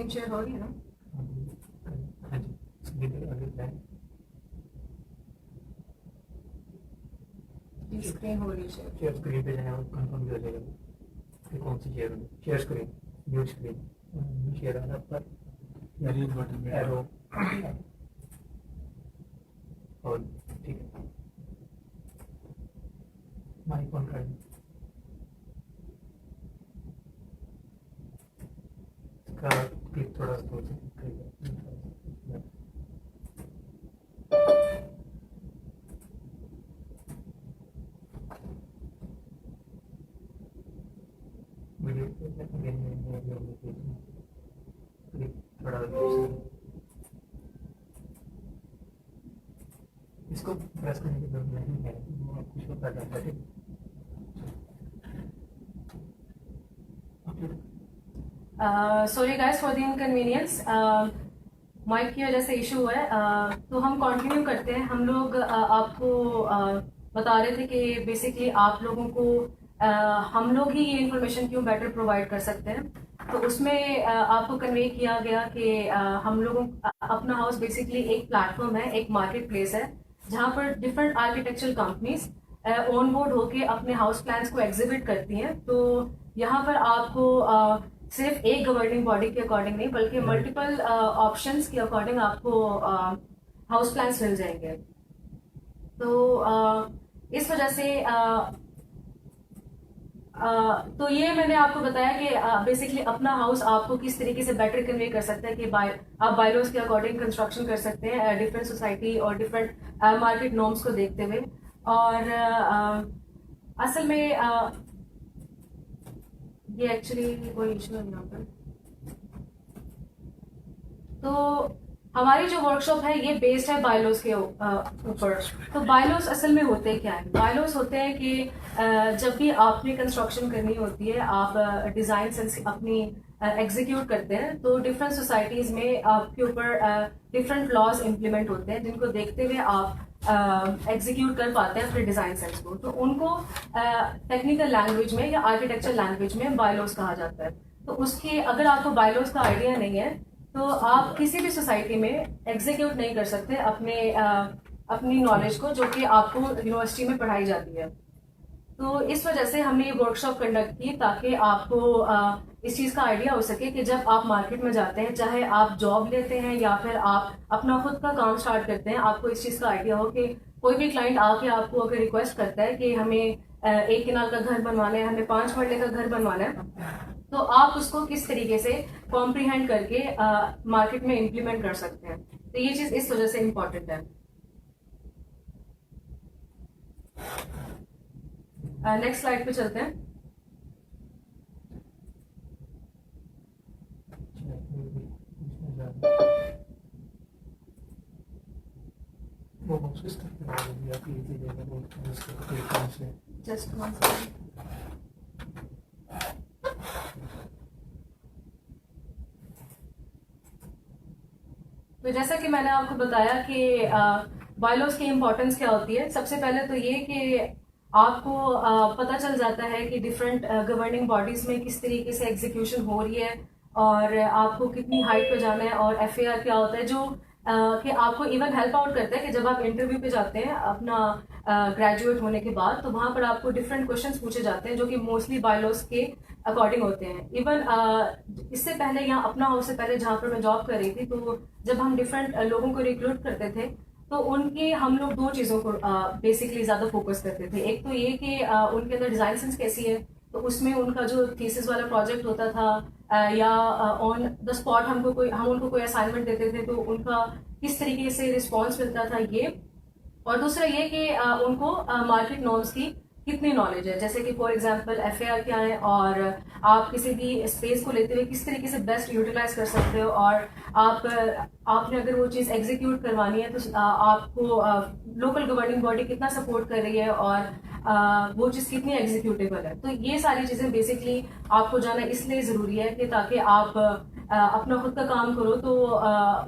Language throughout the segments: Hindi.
स्क्रीन शेयर हो रही है ना? हाँ जी, स्क्रीन पे आगे प्लान स्क्रीन हो रही है शेयर। शेयर स्क्रीन पे जाए और कंफर्म भी हो जाएगा कि कौन सी शेयर होगी। Share screen, new screen, share आना पर न्यूज बटन एरो और ठीक है, माइक ऑन कर इसका क्लिक थोड़ा सा दूर से करिएगा। वीडियो क्लिक थोड़ा दूर से इसको प्रेस करने की जरूरत नहीं है, वो आपको शो कर रहा है। Sorry guys for the inconvenience, mike की वजह से इशू हुआ है। तो हम कंटिन्यू करते हैं। हम लोग आपको बता रहे थे कि बेसिकली आप लोगों को हम लोग ही ये इन्फॉर्मेशन क्यों बेटर प्रोवाइड कर सकते हैं। तो उसमें आपको कन्वे किया गया कि हम लोगों अपना हाउस बेसिकली एक प्लेटफॉर्म है, एक मार्केट प्लेस है, जहाँ पर different architectural companies on board होके अपने हाउस प्लान्स को एग्जिबिट करती हैं। तो यहाँ पर आपको सिर्फ एक गवर्निंग बॉडी के अकॉर्डिंग नहीं बल्कि मल्टीपल ऑप्शंस के अकॉर्डिंग आपको हाउस प्लान्स मिल जाएंगे। तो इस वजह से तो ये मैंने आपको बताया कि बेसिकली अपना हाउस आपको किस तरीके से बेटर कन्वे कर सकता है कि आप बायलॉज के अकॉर्डिंग कंस्ट्रक्शन कर सकते हैं डिफरेंट सोसाइटी और डिफरेंट मार्केट नॉर्म्स को देखते हुए। और असल में ये एक्चुअली कोई इशू है यहाँ पर। तो हमारी जो वर्कशॉप है ये बेस्ड है बायलॉज के ऊपर। तो बायलॉज असल में होते क्या है? बायलॉज होते हैं कि जब भी आपने कंस्ट्रक्शन करनी होती है, आप डिजाइन सेंस अपनी एग्जीक्यूट करते हैं, तो डिफरेंट सोसाइटीज में आपके ऊपर डिफरेंट लॉज इम्प्लीमेंट होते हैं जिनको देखते हुए आप एग्जीक्यूट कर पाते हैं अपने डिजाइन सेंस को। तो उनको टेक्निकल लैंग्वेज में या आर्किटेक्चर लैंग्वेज में बायलॉज कहा जाता है। तो उसके अगर आपको बायलॉज का आइडिया नहीं है तो आप किसी भी सोसाइटी में एग्जीक्यूट नहीं कर सकते अपनी नॉलेज को, जो कि आपको यूनिवर्सिटी में पढ़ाई जाती है। तो इस वजह से हमने ये वर्कशॉप कंडक्ट की ताकि आपको इस चीज़ का आइडिया हो सके कि जब आप मार्केट में जाते हैं, चाहे आप जॉब लेते हैं या फिर आप अपना खुद का काम स्टार्ट करते हैं, आपको इस चीज़ का आइडिया हो कि कोई भी क्लाइंट आके आपको अगर रिक्वेस्ट करता है कि हमें 1 कनाल का घर बनवाना है, हमें 5 मरले का घर बनवाना है, तो आप उसको किस तरीके से कॉम्प्रीहेंड करके मार्केट में इम्प्लीमेंट कर सकते हैं। तो ये चीज़ इस वजह से इम्पोर्टेंट है। नेक्स्ट स्लाइड पे चलते हैं। वो बॉक्स किस तरह का है? आप ये दीजिएगा बहुत से जस्ट वन सेकंड। तो जैसा कि मैंने आपको बताया कि बायलॉज की इम्पोर्टेंस क्या होती है। सबसे पहले तो ये कि आपको पता चल जाता है कि डिफरेंट गवर्निंग बॉडीज में किस तरीके से एग्जीक्यूशन हो रही है और आपको कितनी हाइट पे जाना है और एफएआर क्या होता है, जो कि आपको इवन हेल्प आउट करता है कि जब आप इंटरव्यू पे जाते हैं अपना ग्रेजुएट होने के बाद, तो वहाँ पर आपको डिफरेंट क्वेश्चंस पूछे जाते हैं जो कि मोस्टली बायलॉज के अकॉर्डिंग होते हैं। इवन इससे पहले यहाँ अपना हाउस से पहले जहाँ पर मैं जॉब कर रही थी, तो जब हम डिफरेंट लोगों को रिक्रूट करते थे तो उनके हम लोग 2 चीज़ों को बेसिकली ज़्यादा फोकस करते थे। एक तो ये कि उनके अंदर डिज़ाइन सेंस कैसी है, तो उसमें उनका जो थीसिस वाला प्रोजेक्ट होता था या ऑन द स्पॉट हम उनको कोई असाइनमेंट देते थे तो उनका किस तरीके से रिस्पॉन्स मिलता था ये। और दूसरा ये कि उनको मार्केट नॉर्म्स की कितनी नॉलेज है, जैसे कि फॉर एग्जांपल एफएआर क्या है और आप किसी भी स्पेस को लेते हुए किस तरीके से बेस्ट यूटिलाइज कर सकते हो, और आपने अगर वो चीज़ एग्जीक्यूट करवानी है तो आपको लोकल गवर्निंग बॉडी कितना सपोर्ट कर रही है और वो चीज़ कितनी एग्जीक्यूटेबल है। तो ये सारी चीज़ें बेसिकली आपको जाना इसलिए ज़रूरी है कि ताकि आप अपना खुद का काम करो तो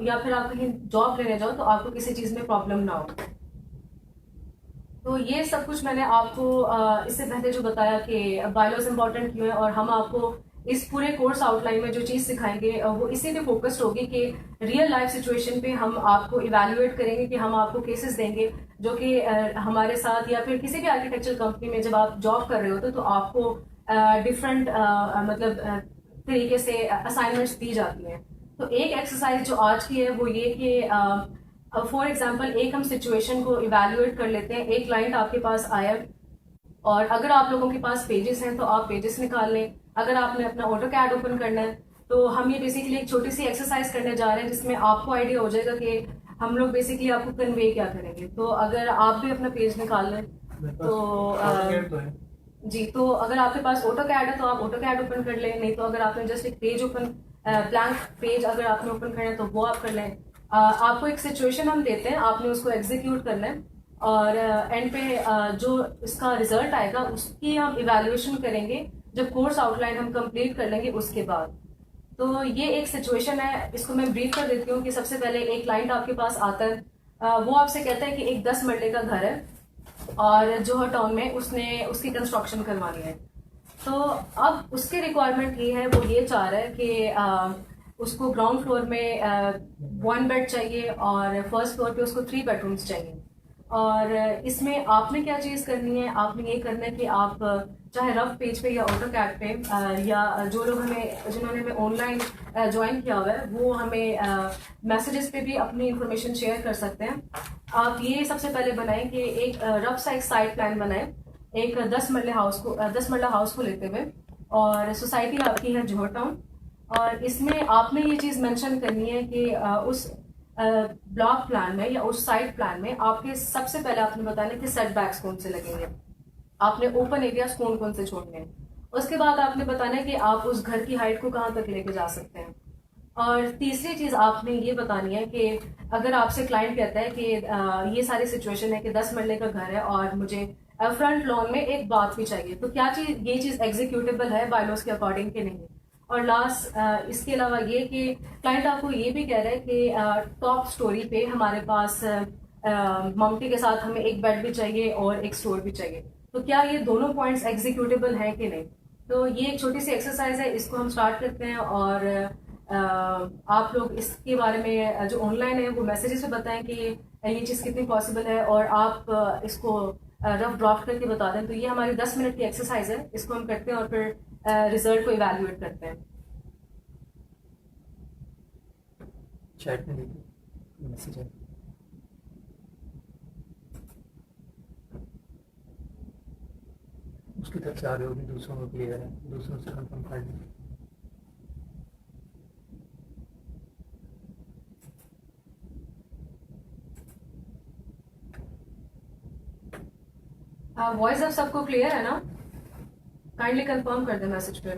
या फिर आप कहीं जॉब लेने जाओ तो आपको किसी चीज़ में प्रॉब्लम ना हो। तो ये सब कुछ मैंने आपको इससे पहले जो बताया कि बायलॉज इम्पोर्टेंट क्यों है, और हम आपको इस पूरे कोर्स आउटलाइन में जो चीज़ सिखाएंगे वो इसी पे फोकस्ड होगी कि रियल लाइफ सिचुएशन पे हम आपको इवैल्यूएट करेंगे, कि हम आपको केसेस देंगे जो कि हमारे साथ या फिर किसी भी आर्किटेक्चर कंपनी में जब आप जॉब कर रहे होते तो आपको डिफरेंट मतलब तरीके से असाइनमेंट्स दी जाती हैं। तो एक एक्सरसाइज जो आज की है वो ये कि फॉर एग्जांपल एक हम सिचुएशन को इवैल्यूएट कर लेते हैं। एक क्लाइंट आपके पास आया और अगर आप लोगों के पास पेजेस हैं तो आप पेजेस निकाल लें। अगर आपने अपना ऑटो कैड ओपन करना है तो हम ये बेसिकली एक छोटी सी एक्सरसाइज करने जा रहे हैं जिसमें आपको आइडिया हो जाएगा कि हम लोग बेसिकली आपको कन्वे क्या करेंगे। तो अगर आप भी अपना पेज निकाल लें तो जी, तो अगर आपके पास ऑटो कैड है तो आप ऑटो कैड ओपन कर लें, नहीं तो अगर आपने जस्ट एक पेज ओपन ब्लैंक पेज अगर आपने ओपन करना है तो वो आप कर लें। आपको एक सिचुएशन हम देते हैं, आपने उसको एग्जीक्यूट करना है और एंड पे जो इसका रिजल्ट आएगा उसकी हम इवैल्यूएशन करेंगे जब कोर्स आउटलाइन हम कंप्लीट कर लेंगे उसके बाद। तो ये एक सिचुएशन है, इसको मैं ब्रीफ कर देती हूँ कि सबसे पहले एक क्लाइंट आपके पास आता है, वो आपसे कहता है कि एक 10 मरले का घर है और जोहर टाउन में उसने उसकी कंस्ट्रक्शन करवानी है। तो अब उसकी रिक्वायरमेंट ये है, वो ये चाह रहा है कि उसको ग्राउंड फ्लोर में 1 बेड चाहिए और फर्स्ट फ्लोर पे उसको 3 बेडरूम्स चाहिए। और इसमें आपने क्या चीज़ करनी है, आपने ये करना है कि आप चाहे रफ पेज पे या ऑटो कैड पे या जो लोग जिन्होंने हमें ऑनलाइन ज्वाइन किया हुआ है वो हमें मैसेजेस पे भी अपनी इंफॉर्मेशन शेयर कर सकते हैं। आप ये सबसे पहले बनाएं कि एक रफ सा एक साइट प्लान बनाएं, एक 10 मरला हाउस को लेते हुए, और सोसाइटी आपकी है जोहर टाउन। और इसमें आपने ये चीज़ मेंशन करनी है कि उस ब्लॉक प्लान में या उस साइट प्लान में आपके सबसे पहले आपने बताना है कि सेटबैक्स कौन से लगेंगे, आपने ओपन एरियाज कौन कौन से छोड़ने हैं। उसके बाद आपने बताना है कि आप उस घर की हाइट को कहाँ तक लेके जा सकते हैं। और तीसरी चीज़ आपने ये बतानी है कि अगर आपसे क्लाइंट कहता है कि ये सारी सिचुएशन है कि 10 मरले का घर है और मुझे फ्रंट लॉन में एक बाथ भी चाहिए, तो क्या ये चीज़ एग्जीक्यूटेबल है बायलॉज के अकॉर्डिंग कि नहीं। और लास्ट इसके अलावा ये कि क्लाइंट आपको ये भी कह रहा है कि टॉप स्टोरी पे हमारे पास माउंटी के साथ हमें एक बेड भी चाहिए और एक स्टोर भी चाहिए, तो क्या ये दोनों पॉइंट्स एग्जीक्यूटेबल हैं कि नहीं। तो ये एक छोटी सी एक्सरसाइज है, इसको हम स्टार्ट करते हैं और आप लोग इसके बारे में जो ऑनलाइन है वो मैसेजेस में बताएं कि ये चीज़ कितनी पॉसिबल है और आप इसको रफ ड्राफ्ट करके बता दें। तो ये हमारी 10 मिनट की एक्सरसाइज है, इसको हम करते हैं और फिर रिजल्ट को इवैल्यूएट करते हैं। चैट में देखिए मैसेज है। उसकी तरफ से आ रहे होगी, दूसरों को क्लियर है, दूसरों से कंफर्म कर लें। वॉइस अब सबको क्लियर है ना? काइंडली कंफर्म कर दें मैसेज पे।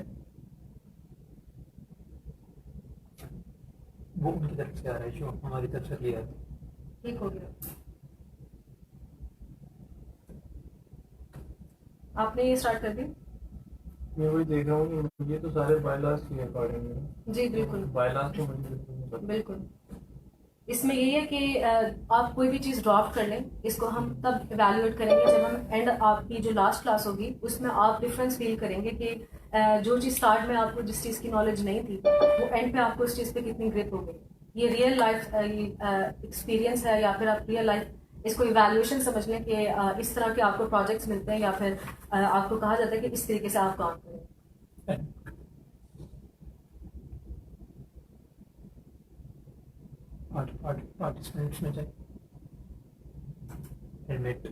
वो उनकी तरफ से आ रहा है, जो हमारी तरफ से क्लियर है। ठीक हो गया, आपने ये स्टार्ट कर दी? मैं वही देख रहा हूँ कि ये तो सारे बायलॉज के अकॉर्डिंग है। जी बिल्कुल बायलॉज तो मुझे बिल्कुल नहीं पता। बिल्कुल। इसमें यही है कि आप कोई भी चीज़ ड्राफ्ट कर लें, इसको हम तब इवैल्यूएट करेंगे जब हम एंड आपकी जो लास्ट क्लास होगी उसमें आप डिफरेंस फील करेंगे कि जो चीज़ स्टार्ट में आपको जिस चीज़ की नॉलेज नहीं थी वो एंड पे आपको उस चीज़ पे कितनी ग्रिप हो गई। ये रियल लाइफ एक्सपीरियंस है या फिर आप रियल लाइफ इसको इवैल्यूएशन समझ लें कि इस तरह के आपको प्रोजेक्ट्स मिलते हैं या फिर आपको कहा जाता है कि इस तरीके से आप काम करें। पार्टिसिपेंट्स में जाए एडमिट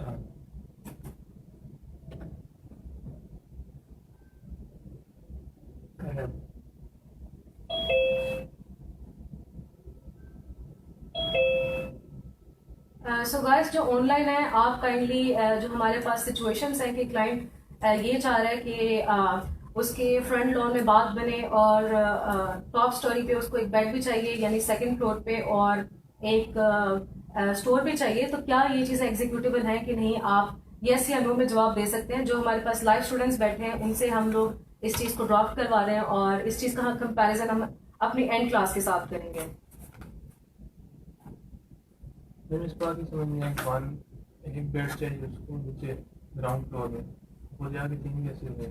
सो गाइस जो ऑनलाइन है आप काइंडली जो हमारे पास सिचुएशंस हैं कि क्लाइंट ये चाह रहा है कि उसके फ्रंट लॉन में बाथ बने और टॉप स्टोरी पे उसको एक बेड भी चाहिए यानी सेकंड फ्लोर पे और एक स्टोर भी चाहिए, तो क्या ये चीज़ एग्जीक्यूटेबल है कि नहीं। आप यस या नो में जवाब दे सकते हैं। जो हमारे पास लाइव स्टूडेंट्स बैठे हैं उनसे हम लोग इस चीज़ को ड्राफ्ट करवा रहे हैं और इस चीज़ का कंपैरिजन हम अपनी एंड क्लास के साथ करेंगे। मैंने इस बात की समझ नहीं आई, एक बेड चाहिए उसको नीचे ग्राउंड फ्लोर में, वो जाके 3 कैसे हुए।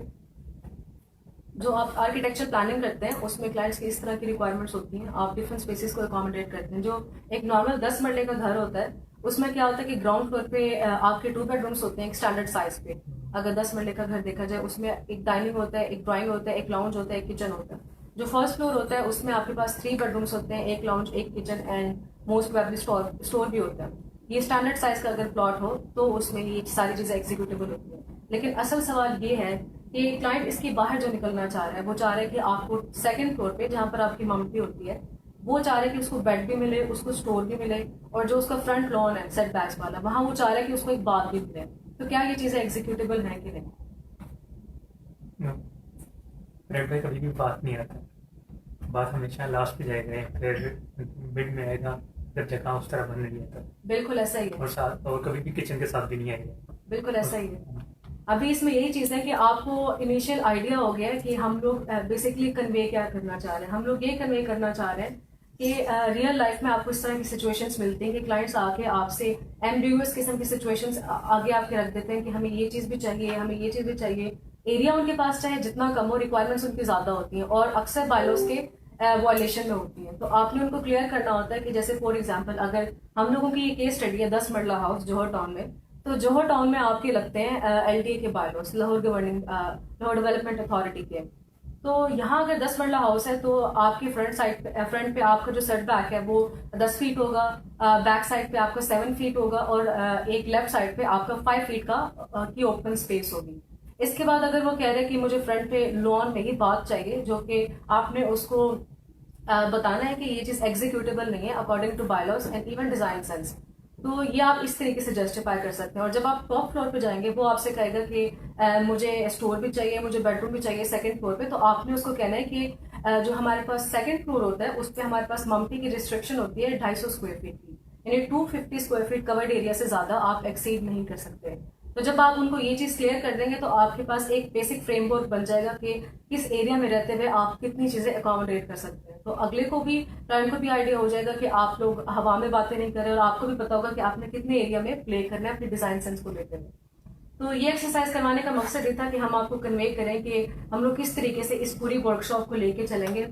जो आप आर्किटेक्चर प्लानिंग करते हैं उसमें क्लाइंट्स की इस तरह की रिक्वायरमेंट्स होती हैं, आप डिफरेंट स्पेसेस को अकोमोडेट करते हैं। जो एक नॉर्मल 10 मरले का घर होता है उसमें क्या होता है कि ग्राउंड फ्लोर पे आपके 2 बेडरूम्स होते हैं एक स्टैंडर्ड साइज पे। अगर 10 मरले का घर देखा जाए उसमें एक डाइनिंग होता है, एक ड्राइंग होता है, एक लाउंज होता है, एक किचन होता है। जो फर्स्ट फ्लोर होता है उसमें आपके पास 3 बेडरूम्स होते हैं, एक लाउंज, एक kitchen and most probably store भी होता है। ये स्टैंडर्ड साइज का अगर प्लॉट हो तो उसमें ये सारी चीज़ें एग्जीक्यूटेबल होती है। लेकिन असल सवाल ये है कि क्लाइंट इसके बाहर जो निकलना चाह रहा है वो चाह रहा है कि आपको सेकंड फ्लोर पे जहाँ पर आपकी मम्मी होती है वो चाह रहा है कि उसको बेड भी मिले, उसको स्टोर भी मिले, और जो उसका फ्रंट लॉन है सेट बैक्स वाला वहाँ वो चाह रहा है कि उसको एक बाथ भी मिले। तो क्या ये चीज़ें एग्जीक्यूटेबल हैं कि नहीं? फ्रेंड में कभी भी बात नहीं आता, बात हमेशा लास्ट पे जाएगा, फिर मिड में आएगा, जब जगह उस तरह बन नहीं आता। बिल्कुल ऐसा ही है, और साथ और कभी भी किचन के साथ भी नहीं आएगा। बिल्कुल ऐसा ही है। अभी इसमें यही चीज़ है कि आपको इनिशियल आइडिया हो गया है कि हम लोग बेसिकली कन्वे क्या करना चाह रहे हैं। हम लोग ये कन्वे करना चाह रहे हैं कि रियल लाइफ में आपको इस तरह की सिचुएशंस मिलती हैं कि क्लाइंट्स आके आपसे एम्बिग्यूअस किस्म की सिचुएशंस आगे आपके रख देते हैं कि हमें ये चीज़ भी चाहिए, हमें ये चीज़ भी चाहिए। एरिया उनके पास चाहे जितना कम हो, रिक्वायरमेंट्स उनकी ज़्यादा होती हैं और अक्सर बायलॉज के वॉयलेशन में होती हैं। तो आपने उनको क्लियर करना होता है कि जैसे फॉर एग्जाम्पल अगर हम लोगों की ये केस स्टडी है 10 मरला हाउस जौहर टाउन में, तो जौहर टाउन में आपके लगते हैं LDA के bylaws, Lahore Lahore development authority के। तो यहाँ अगर 10 मरला हाउस है तो आपकी फ्रंट पे आपका जो सेट बैक है वो 10 फीट होगा, बैक साइड पे आपका 7 फीट होगा और एक लेफ्ट साइड पे आपका 5 फीट की ओपन स्पेस होगी। इसके बाद अगर वो कह रहे हैं कि मुझे फ्रंट पे लॉन में ही बात चाहिए, जो कि आपने उसको बताना है कि ये चीज़ एग्जीक्यूटेबल नहीं है according to bylaws and even design sense, तो ये आप इस तरीके से जस्टिफाई कर सकते हैं। और जब आप टॉप फ्लोर पे जाएंगे वो आपसे कहेगा कि मुझे स्टोर भी चाहिए, मुझे बेडरूम भी चाहिए सेकंड फ्लोर पे, तो आपने उसको कहना है कि जो हमारे पास सेकंड फ्लोर होता है उस पर हमारे पास मम्टी की रिस्ट्रिक्शन होती है 250 स्क्वायर फीट की, यानी 250 स्क्वायर फीट कवर्ड एरिया से ज़्यादा आप एक्सीड नहीं कर सकते। तो जब आप उनको ये चीज़ क्लियर कर देंगे तो आपके पास एक बेसिक फ्रेमवर्क बन जाएगा कि किस एरिया में रहते हुए आप कितनी चीज़ें अकोमोडेट कर सकते हैं। तो अगले को भी, क्लाइंट को भी आइडिया हो जाएगा कि आप लोग हवा में बातें नहीं कर रहे और आपको भी पता होगा कि आपने कितने एरिया में प्ले करना है अपनी डिज़ाइन सेंस को लेकर। तो ये एक्सरसाइज करवाने का मकसद ये था कि हम आपको कन्वे करें कि हम लोग किस तरीके से इस पूरी वर्कशॉप को लेके चलेंगे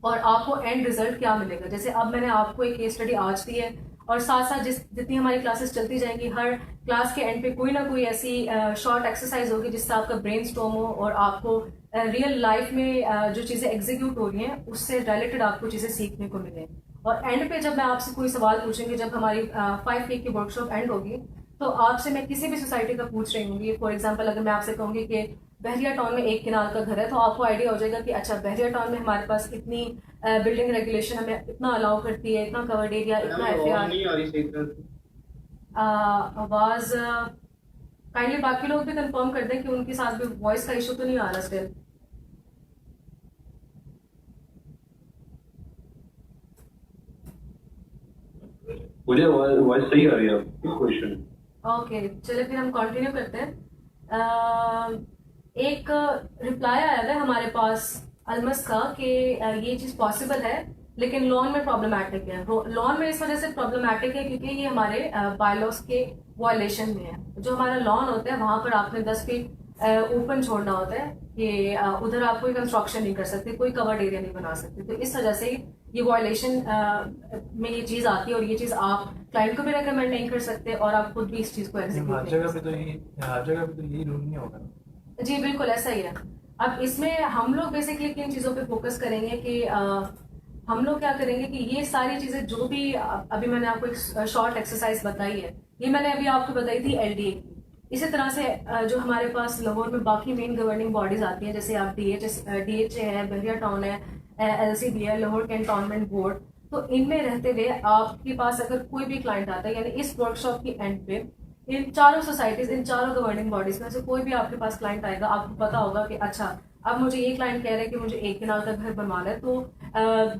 और आपको एंड रिजल्ट क्या मिलेगा। जैसे अब मैंने आपको एक केस स्टडी आज दी है और साथ साथ जितनी हमारी क्लासेस चलती जाएंगी हर क्लास के एंड पे कोई ना कोई ऐसी शॉर्ट एक्सरसाइज होगी जिससे आपका ब्रेनस्टॉर्म हो और आपको रियल लाइफ में जो चीज़ें एग्जीक्यूट हो रही हैं उससे रिलेटेड आपको चीज़ें सीखने को मिले। और एंड पे जब मैं आपसे कोई सवाल पूछूंगी, जब हमारी 5 वीक की वर्कशॉप एंड होगी, तो आपसे मैं किसी भी सोसाइटी का पूछ रही हूँगी। फॉर एग्जाम्पल अगर मैं आपसे कहूँगी कि बहरिया टाउन में एक किनाल का घर है, तो आपको आइडिया हो जाएगा कि अच्छा बहरिया टाउन में हमारे पास इतनी बिल्डिंग रेगुलेशन हमें इतना अलाउ करती है, इतना कवर्ड एरिया, इतना FAR। आवाज़ काइंडली बाकी लोग भी कंफर्म कर दें कि उनके साथ भी वॉइस का इशू तो नहीं आ रहा स्टिल। मुझे वॉइस सही आ रही है क्वेश्चन। ओके चलिए फिर हम कंटिन्यू करते हैं। एक रिप्लाई आया था हमारे पास अलमस का कि ये चीज़ पॉसिबल है लेकिन लॉन में प्रॉब्लमैटिक है। लॉन में इस वजह से प्रॉब्लमैटिक है क्योंकि ये हमारे बायलॉज के वायलेशन में है। जो हमारा लॉन होता है वहाँ पर आपने 10 फीट ओपन छोड़ना होता है कि उधर आप कोई कंस्ट्रक्शन नहीं कर सकते, कोई कवर्ड एरिया नहीं बना सकते। तो इस वजह से ये वायलेशन में ये चीज़ आती है और ये चीज़ आप क्लाइंट को भी रेकमेंड नहीं कर सकते और आप खुद भी इस चीज़ को एग्जीक्यूट हर जगह पे तो यही रूल नहीं होगा। जी बिल्कुल ऐसा ही है। अब इसमें हम लोग बेसिकली किन चीज़ों पे फोकस करेंगे कि हम लोग क्या करेंगे कि ये सारी चीज़ें जो भी अभी मैंने आपको एक शॉर्ट एक्सरसाइज बताई है, ये मैंने अभी आपको बताई थी LDA की। इसी तरह से जो हमारे पास लाहौर में बाकी मेन गवर्निंग बॉडीज आती हैं, जैसे आप DHA है, बहरिया टाउन है, LCB है, लाहौर कैंटोनमेंट बोर्ड, तो इनमें रहते हुए आपके पास अगर कोई भी क्लाइंट आता है, यानी इस वर्कशॉप की एंड पे इन चारों सोसाइटीज, इन चारों गवर्निंग बॉडीज में से कोई भी आपके पास क्लाइंट आएगा, आपको पता होगा कि अच्छा अब मुझे ये क्लाइंट कह रहे हैं कि मुझे एक किनाल का घर बनवाना है, तो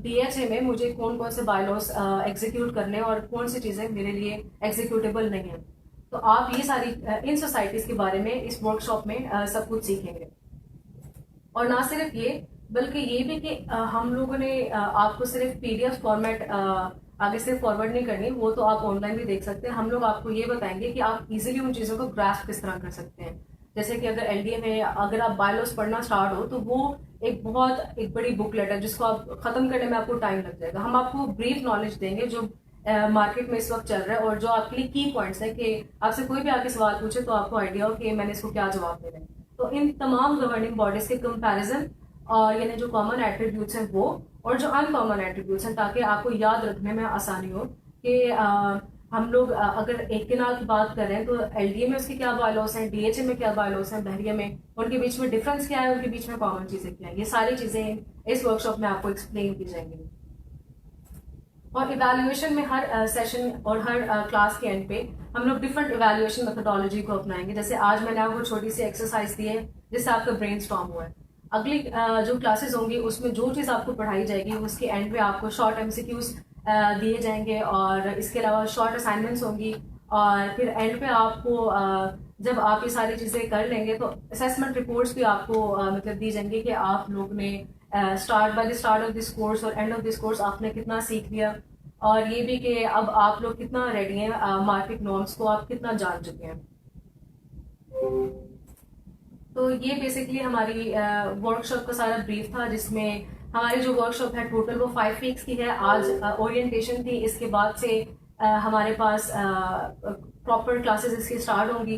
DHA में मुझे कौन कौन से बायलॉज एग्जीक्यूट करने और कौन सी चीज़ें मेरे लिए एग्जीक्यूटेबल नहीं है। तो आप ये सारी इन सोसाइटीज़ के बारे में इस वर्कशॉप में सब कुछ सीखेंगे। और ना सिर्फ ये बल्कि ये भी कि हम लोगों ने आपको सिर्फ PDF फॉर्मेट आगे से फॉरवर्ड नहीं करनी, वो तो आप ऑनलाइन भी देख सकते हैं। हम लोग आपको ये बताएंगे कि आप इजीली उन चीज़ों को ग्रास्प किस तरह कर सकते हैं। जैसे कि अगर एलडीए में अगर आप बायलॉस पढ़ना स्टार्ट हो तो वो एक बड़ी बुकलेट है जिसको आप खत्म करने में आपको टाइम लग जाएगा। हम आपको ब्रीफ नॉलेज देंगे जो मार्केट में इस वक्त चल रहा है और जो आपके लिए की पॉइंट्स है कि आपसे कोई भी आके सवाल पूछे तो आपको आइडिया हो कि मैंने इसको क्या जवाब देना है। तो इन तमाम गवर्निंग बॉडीज के कंपैरिजन और यानी जो कॉमन एट्रीब्यूट्स हैं वो और जो अनकॉमन एट्रीब्यूट्स हैं, ताकि आपको याद रखने में आसानी हो कि हम लोग अगर एक केनाल की बात करें तो एलडीए में उसके क्या बायलॉस हैं, डीएचए में क्या बायलॉस हैं, बहरिया में उनके बीच में डिफरेंस क्या है, उनके बीच में कॉमन चीजें क्या है, ये सारी चीजें इस वर्कशॉप में आपको एक्सप्लेन की जाएंगी। और इवैल्यूएशन में हर सेशन और हर क्लास के एंड पे हम लोग डिफरेंट इवैल्यूएशन मेथोडोलॉजी को अपनाएंगे। जैसे आज मैंने आपको छोटी सी एक्सरसाइज दी है जिससे आपका ब्रेन स्टॉर्म हुआ है। अगली जो क्लासेस होंगी उसमें जो चीज़ आपको पढ़ाई जाएगी उसके एंड पे आपको शॉर्ट एमसीक्यूज दिए जाएंगे और इसके अलावा शॉर्ट असाइनमेंट्स होंगी और फिर एंड पे आपको जब आप ये सारी चीज़ें कर लेंगे तो असेसमेंट रिपोर्ट्स भी आपको मतलब दी जाएंगी कि आप लोग ने by the start of this course और एंड ऑफ दिस कोर्स आपने कितना सीख लिया और ये भी कि अब आप लोग कितना रेडी हैं, मार्केट नॉर्म्स को आप कितना जान चुके हैं। तो ये बेसिकली हमारी वर्कशॉप का सारा ब्रीफ था जिसमें हमारी जो वर्कशॉप है टोटल वो 5 वीक्स की है। आज ओरिएंटेशन थी, इसके बाद से हमारे पास प्रॉपर क्लासेस इसकी स्टार्ट होंगी।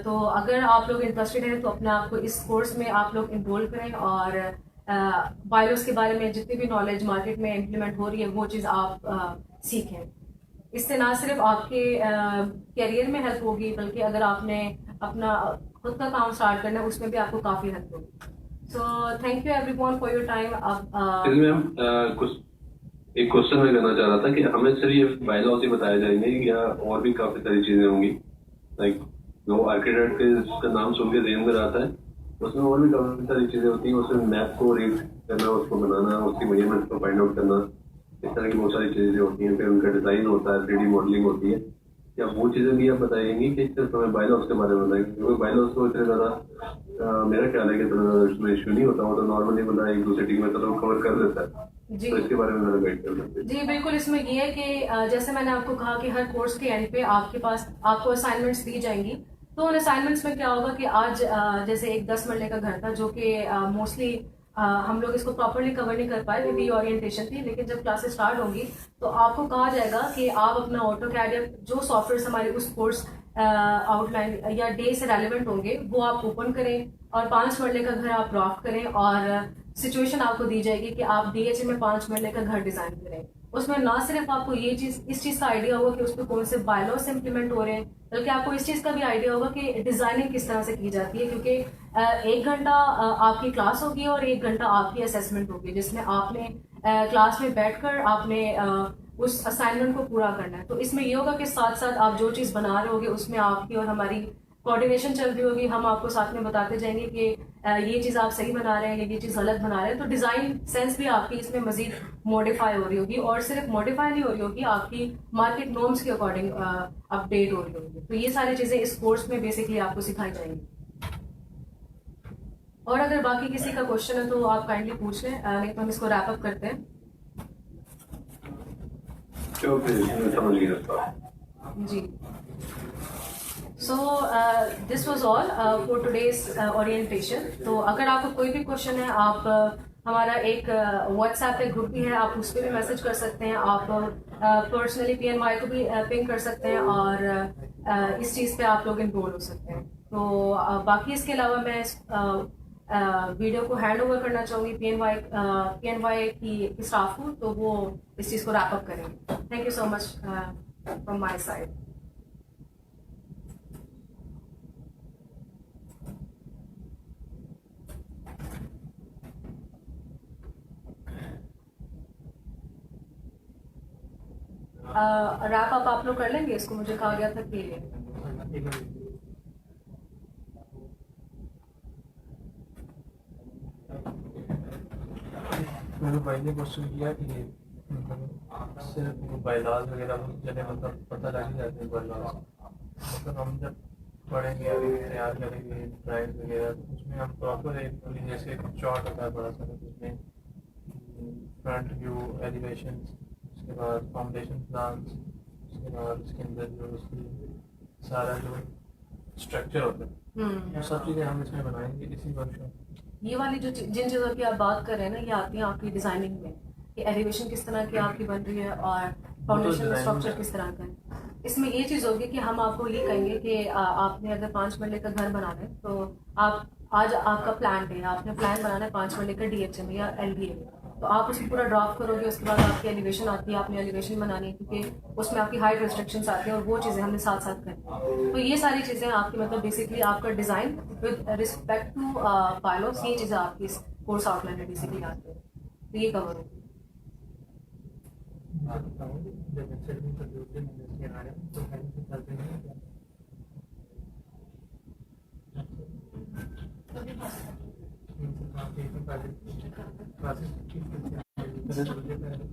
तो अगर आप लोग इंटरेस्टेड हैं तो अपने आप को इस कोर्स में आप लोग इनरोल करें और बायोस के बारे में जितनी भी नॉलेज मार्केट में इम्प्लीमेंट हो रही है वो चीज़ आप सीखें। इससे ना सिर्फ आपके करियर में हेल्प होगी बल्कि अगर आपने अपना खुद का काम स्टार्ट करना है उसमें भी आपको काफ़ी हेल्प होगी। So thank you everyone for your time. Ma'am कुछ एक क्वेश्चन मैं करना चाह रहा था कि हमें सिर्फ ये बायलॉज ही बताए जाएंगे या और भी काफी सारी चीजें होंगी? लाइक जो आर्किटेक्ट के नाम सुन के जेहन में आता है उसमें और भी काफी सारी चीजें होती हैं। उसमें मैप को रीड करना, उसको बनाना, उसकी मेजरमेंट को फाइंड आउट करना, इस तरह की बहुत सारी चीजें होती हैं। फिर उनका डिजाइन होता है, 3D मॉडलिंग होती है। क्या वो चीजें भी आप बताएंगी कि सिर्फ हमें बायलॉज के बारे में बताएंगे? क्योंकि बायलॉज को इतने ज्यादा मेरा ख्याल है कि इसमें इशू नहीं होता। वो तो नॉर्मली बंदा एक दूसरे टीम में तो कवर कर देता है। जी तो इसके बारे में मैंने गाइड करना। जी बिल्कुल, इसमें ये है कि जैसे मैंने आपको कहा कि हर कोर्स के एंड पे आपके पास आपको असाइनमेंट्स दी जाएंगी। तो उन असाइनमेंट्स में क्या होगा कि आज जैसे एक 10 मरले का घर था जो कि मोस्टली हम लोग इसको प्रॉपरली कवर नहीं कर पाए क्योंकि ओरिएंटेशन थी, लेकिन जब क्लासेस स्टार्ट होंगी तो आपको कहा जाएगा कि आप अपना ऑटोकैड या जो सॉफ्टवेयर हमारे उस कोर्स आउटलाइन या डे से रेलिवेंट होंगे वो आप ओपन करें और 5 मरले का घर आप ड्राफ्ट करें और सिचुएशन आपको दी जाएगी कि आप डीएचए में 5 मरले का घर डिजाइन करें। उसमें ना सिर्फ आपको इस चीज का आइडिया होगा कि उस पर कौन से बायलॉस इंप्लीमेंट हो रहे हैं, बल्कि आपको इस चीज का भी आइडिया होगा कि डिजाइनिंग किस तरह से की जाती है। क्योंकि 1 घंटा आपकी क्लास होगी और 1 घंटा आपकी असेसमेंट होगी जिसमें आपने क्लास में बैठकर आपने उस असाइनमेंट को पूरा करना है। तो इसमें ये होगा कि साथ साथ आप जो चीज़ बना रहे होगे उसमें आपकी और हमारी कोऑर्डिनेशन चल रही होगी। हम आपको साथ में बताते जाएंगे कि ये चीज़ आप सही बना रहे हैं, ये चीज़ गलत बना रहे हैं। तो डिज़ाइन सेंस भी आपकी इसमें मजीद मॉडिफाई हो रही होगी और सिर्फ मॉडिफाई नहीं हो रही होगी, आपकी मार्केट नॉर्म्स के अकॉर्डिंग अपडेट हो रही होगी। तो ये सारी चीज़ें इस कोर्स में बेसिकली आपको सिखाई जाएंगी। और अगर बाकी किसी का क्वेश्चन है तो आप काइंडली पूछ लें, नहीं तो हम इसको रैप अप करते हैं। समझ गया जी। So this was all for today's orientation. तो अगर आपको कोई भी क्वेश्चन है आप हमारा एक व्हाट्सएप पे ग्रुप भी है, आप उस पर भी मैसेज कर सकते हैं। आप पर्सनली PNY को भी पिंग कर सकते हैं और इस चीज़ पे आप लोग इनरोल हो सकते हैं। तो बाकी इसके अलावा मैं वीडियो को हैंड ओवर करना चाहूँगी PNY की स्टाफ को, तो वो इस चीज़ को रैप अप करेंगे। Thank you so much from my side. Wrap up आप लोग कर लेंगे इसको? मुझे कहा गया था कि मेरे भाई ने क्वेश्चन किया कि सिर्फ बायलॉज वगैरह चले, मतलब पता लग ही जाते हैं बायलॉज। मतलब हम जब पढ़ेंगे अभी तैयार करेंगे ड्राइव वगैरह तो उसमें हम प्रॉपर एक जैसे एक चार्ट होता है बड़ा सा, उसमें फ्रंट व्यू, एलिवेशन, उसके बाद फाउंडेशन प्लान्स, उसके बाद उसके अंदर जो उसकी सारा जो स्ट्रक्चर होता है, वो सब चीज़ें हम इसमें बनाएंगे इसी वर्कशॉप। ये वाली जो जिन चीज़ों की आप बात कर रहे हैं ना, ये आती है आपकी डिजाइनिंग में, कि एलिवेशन किस तरह की आपकी बन रही है और फाउंडेशन स्ट्रक्चर किस तरह का है। इसमें ये चीज़ होगी कि हम आपको ये कहेंगे कि आपने अगर 5 मरले का घर बनाना है तो आप आज आपका प्लान है, आपने प्लान बनाना है 5 मरले का DHM या LDA, तो आप उसको पूरा ड्राफ्ट करोगे। उसके बाद आपकी एलिवेशन आती है, आपने एलिवेशन बनानी है क्योंकि उसमें आपकी हाइट रिस्ट्रिक्शंस आती हैं और वो चीज़ें हमने साथ साथ करनी। तो ये सारी चीज़ें आपकी मतलब बेसिकली आपका डिज़ाइन विद रिस्पेक्ट टू बायलॉस, ये चीज़ें आपकी इस कोर्स आउटलाइन में बेसिकली आती है, तो ये कवर होगी। मुझे बताओ जब वेबसाइट में प्रोड्यूस मैंने आ रहे हैं तो पहले से चलते हैं क्या?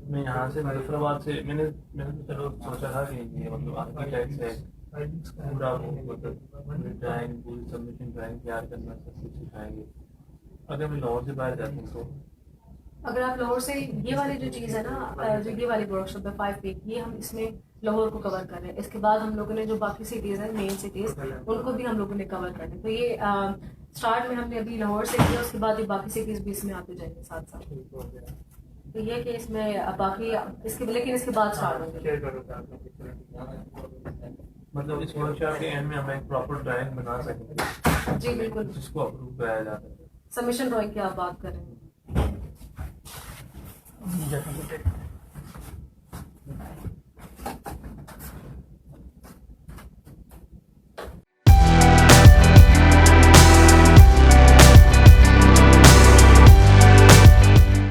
मैं यहाँ से मुजफ्फराबाद से मैंने तो चलो सोचा था कि ये मतलब आर्किटेक्ट से पूरा वो मतलब ड्राइंग पूरी सबमिशन ड्राइंग तैयार करना सब कुछ सिखाएंगे। अगर मैं लाहौर से बाहर जाता हूँ तो अगर आप लाहौर से, ये वाली जो चीज़ है ना, जो ये वाली वर्कशॉप है 5 वीक, ये हम इसमें लाहौर को कवर कर रहे हैं। इसके बाद हम लोगों ने जो बाकी सिटीज़ हैं, मेन सिटीज़, उनको भी हम लोगों ने कवर करना है। तो ये स्टार्ट में हमने अभी लाहौर से किया, उसके बाद ये बाकी सिटीज़ भी इसमें आते जाएंगे साथ साथ। तो ये कि इसमें बाकी इसके, लेकिन इसके बाद स्टार्ट होंगे। मतलब इस वर्कशॉप के एंड में हम एक प्रॉपर ड्राइंग बना सकेंगे जी बिल्कुल, जिसको अप्रूव कराया जाता है। सबमिशन ड्राइंग की आप बात कर रहे हैं। जैसा कि